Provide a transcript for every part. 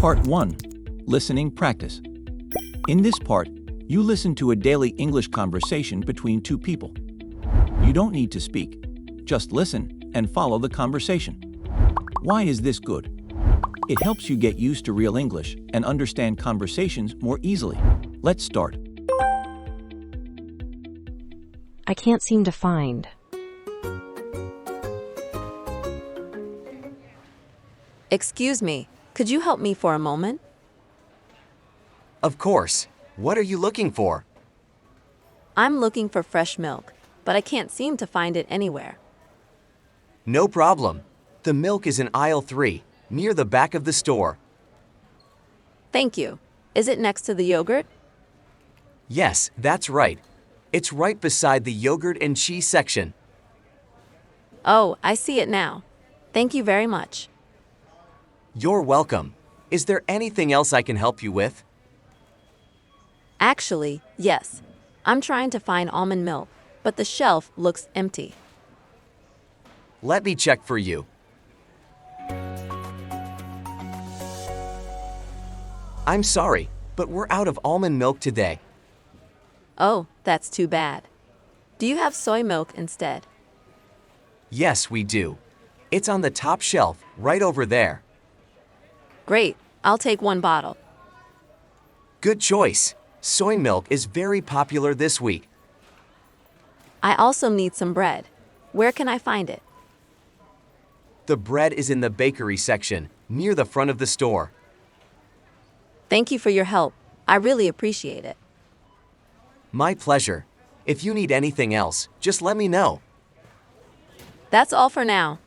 Part 1. Listening Practice. In this part, you listen to a daily English conversation between two people. You don't need to speak. Just listen and follow the conversation. Why is this good? It helps you get used to real English and understand conversations more easily. Let's start. I can't seem to find. Excuse me, could you help me for a moment? Of course. What are you looking for? I'm looking for fresh milk, but I can't seem to find it anywhere. No problem. The milk is in aisle 3, near the back of the store. Thank you. Is it next to the yogurt? Yes, that's right. It's right beside the yogurt and cheese section. Oh, I see it now. Thank you very much. You're welcome. Is there anything else I can help you with? Actually, yes. I'm trying to find almond milk, but the shelf looks empty. Let me check for you. I'm sorry, but we're out of almond milk today. Oh, that's too bad. Do you have soy milk instead? Yes, we do. It's on the top shelf, right over there. Great, I'll take one bottle. Good choice. Soy milk is very popular this week. I also need some bread. Where can I find it? The bread is in the bakery section, near the front of the store. Thank you for your help. I really appreciate it. My pleasure. If you need anything else, just let me know. That's all for now.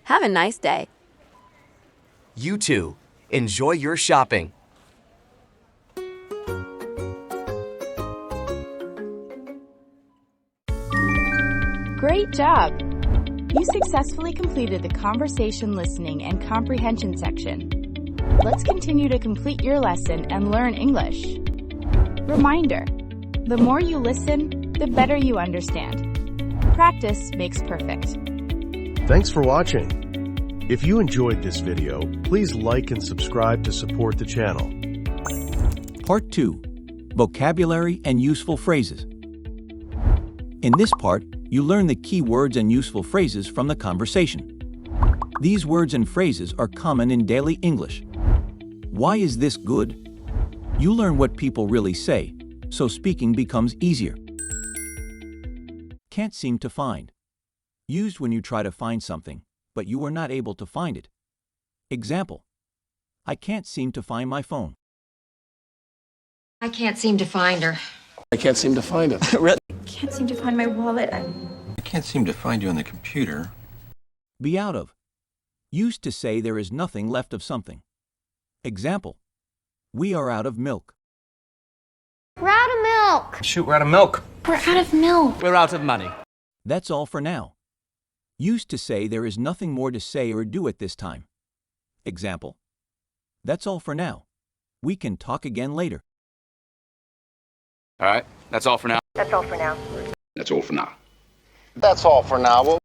Have a nice day. You too. Enjoy your shopping. Great job! You successfully completed the conversation listening and comprehension section. Let's continue to complete your lesson and learn English. Reminder: the more you listen, the better you understand. Practice makes perfect. Thanks for watching. If you enjoyed this video, please like and subscribe to support the channel. Part 2. Vocabulary and Useful Phrases. In this part, you learn the key words and useful phrases from the conversation. These words and phrases are common in daily English. Why is this good? You learn what people really say, so speaking becomes easier. Can't seem to find. Used when you try to find something, but you are not able to find it. Example: I can't seem to find my phone. I can't seem to find her. I can't seem to find it. Really? Can't seem to find my wallet. I can't seem to find you on the computer. Be out of. Used to say there is nothing left of something. Example: we are out of milk. We're out of milk. Shoot, we're out of milk. We're out of milk. We're out of money. That's all for now. Used to say there is nothing more to say or do at this time. Example: that's all for now. We can talk again later. All right, that's all for now. That's all for now. That's all for now. That's all for now.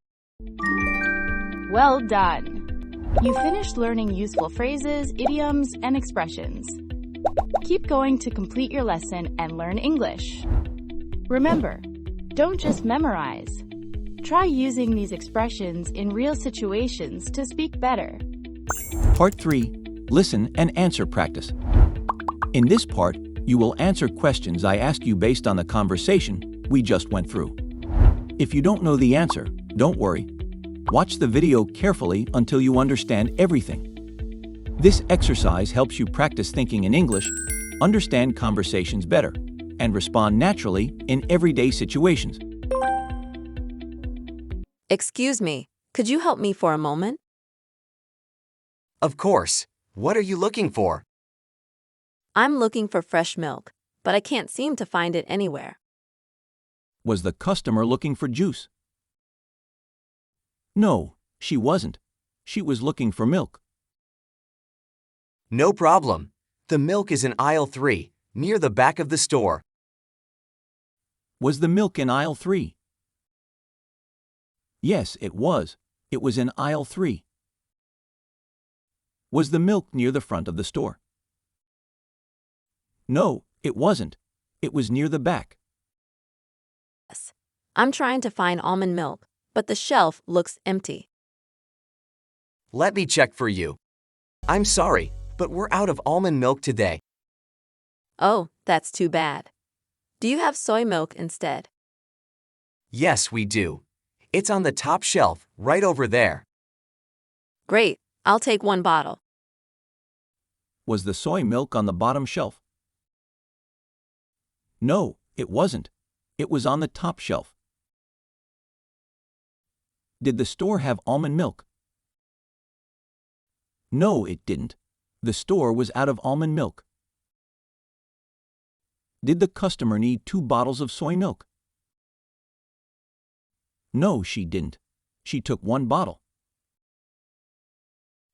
Well done! You finished learning useful phrases, idioms, and expressions. Keep going to complete your lesson and learn English. Remember, don't just memorize. Try using these expressions in real situations to speak better. Part 3. Listen and Answer Practice. In this part, you will answer questions I ask you based on the conversation we just went through. If you don't know the answer, don't worry. Watch the video carefully until you understand everything. This exercise helps you practice thinking in English, understand conversations better, and respond naturally in everyday situations. Excuse me, could you help me for a moment? Of course. What are you looking for? I'm looking for fresh milk, but I can't seem to find it anywhere. Was the customer looking for juice? No, she wasn't. She was looking for milk. No problem. The milk is in aisle 3, near the back of the store. Was the milk in aisle 3? Yes, it was. It was in aisle 3. Was the milk near the front of the store? No, it wasn't. It was near the back. Yes. I'm trying to find almond milk, but the shelf looks empty. Let me check for you. I'm sorry, but we're out of almond milk today. Oh, that's too bad. Do you have soy milk instead? Yes, we do. It's on the top shelf, right over there. Great, I'll take one bottle. Was the soy milk on the bottom shelf? No, it wasn't. It was on the top shelf. Did the store have almond milk? No, it didn't. The store was out of almond milk. Did the customer need 2 bottles of soy milk? No, she didn't. She took 1 bottle.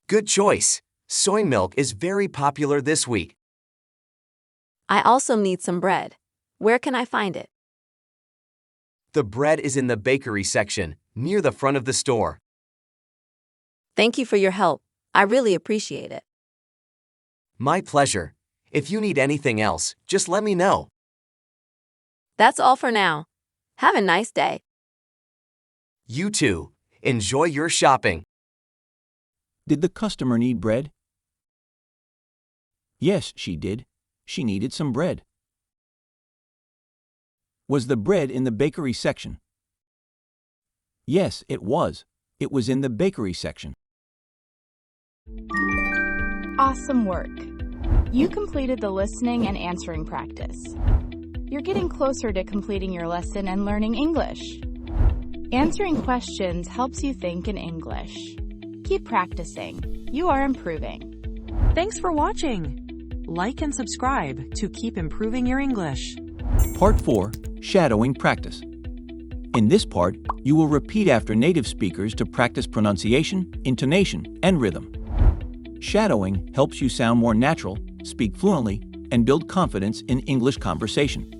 Good choice. Soy milk is very popular this week. I also need some bread. Where can I find it? The bread is in the bakery section, near the front of the store. Thank you for your help. I really appreciate it. My pleasure. If you need anything else, just let me know. That's all for now. Have a nice day. You too. Enjoy your shopping. Did the customer need bread? Yes, she did. She needed some bread. Was the bread in the bakery section? Yes, it was. It was in the bakery section. Awesome work. You completed the listening and answering practice. You're getting closer to completing your lesson and learning English. Answering questions helps you think in English. Keep practicing. You are improving. Thanks for watching. Like and subscribe to keep improving your English. Part 4, Shadowing Practice. In this part, you will repeat after native speakers to practice pronunciation, intonation, and rhythm. Shadowing helps you sound more natural, speak fluently, and build confidence in English conversation.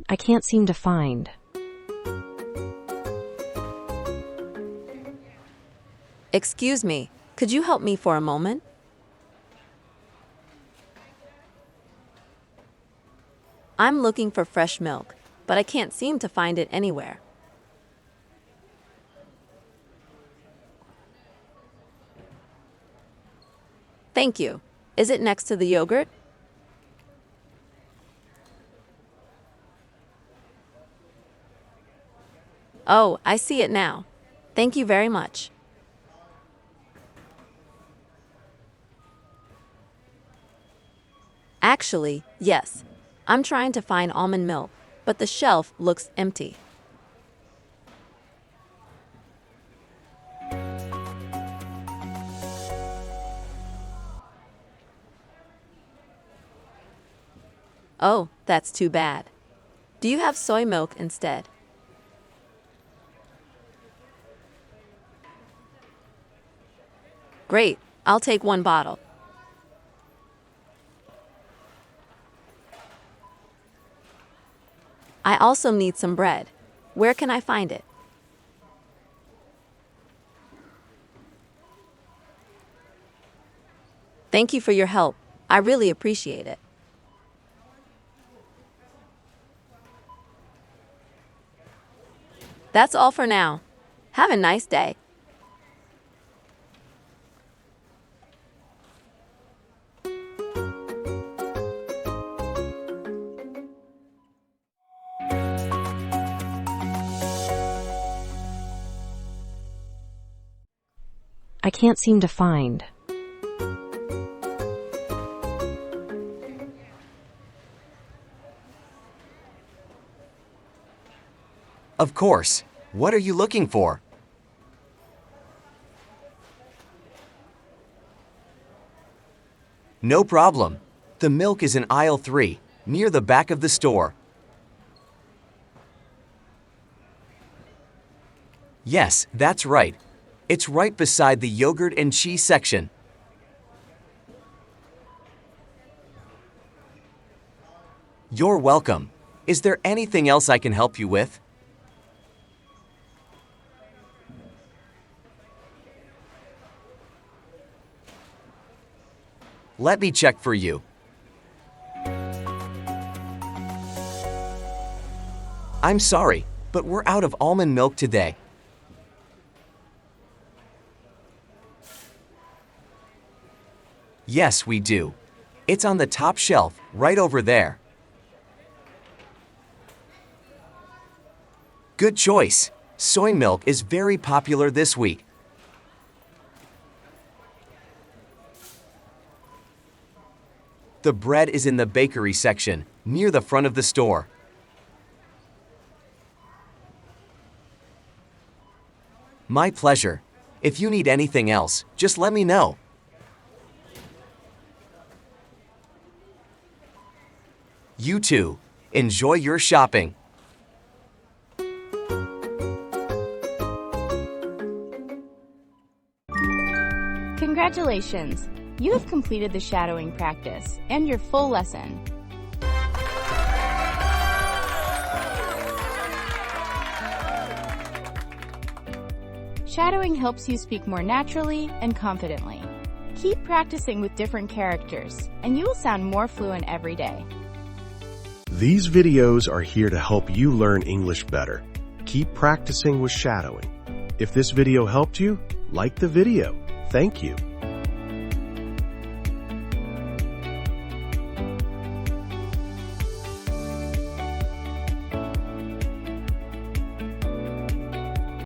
I can't seem to find. Excuse me, could you help me for a moment? I'm looking for fresh milk, but I can't seem to find it anywhere. Thank you. Is it next to the yogurt? Oh, I see it now. Thank you very much. Actually, yes. I'm trying to find almond milk, but the shelf looks empty. Oh, that's too bad. Do you have soy milk instead? Great, I'll take one bottle. I also need some bread. Where can I find it? Thank you for your help. I really appreciate it. That's all for now. Have a nice day. I can't seem to find. Of course. What are you looking for? No problem. The milk is in aisle 3, near the back of the store. Yes, that's right. It's right beside the yogurt and cheese section. You're welcome. Is there anything else I can help you with? Let me check for you. I'm sorry, but we're out of almond milk today. Yes, we do. It's on the top shelf, right over there. Good choice. Soy milk is very popular this week. The bread is in the bakery section, near the front of the store. My pleasure. If you need anything else, just let me know. You too. Enjoy your shopping. Congratulations! You have completed the shadowing practice and your full lesson. Shadowing helps you speak more naturally and confidently. Keep practicing with different characters, and you will sound more fluent every day. These videos are here to help you learn English better. Keep practicing with shadowing. If this video helped you, like the video. Thank you.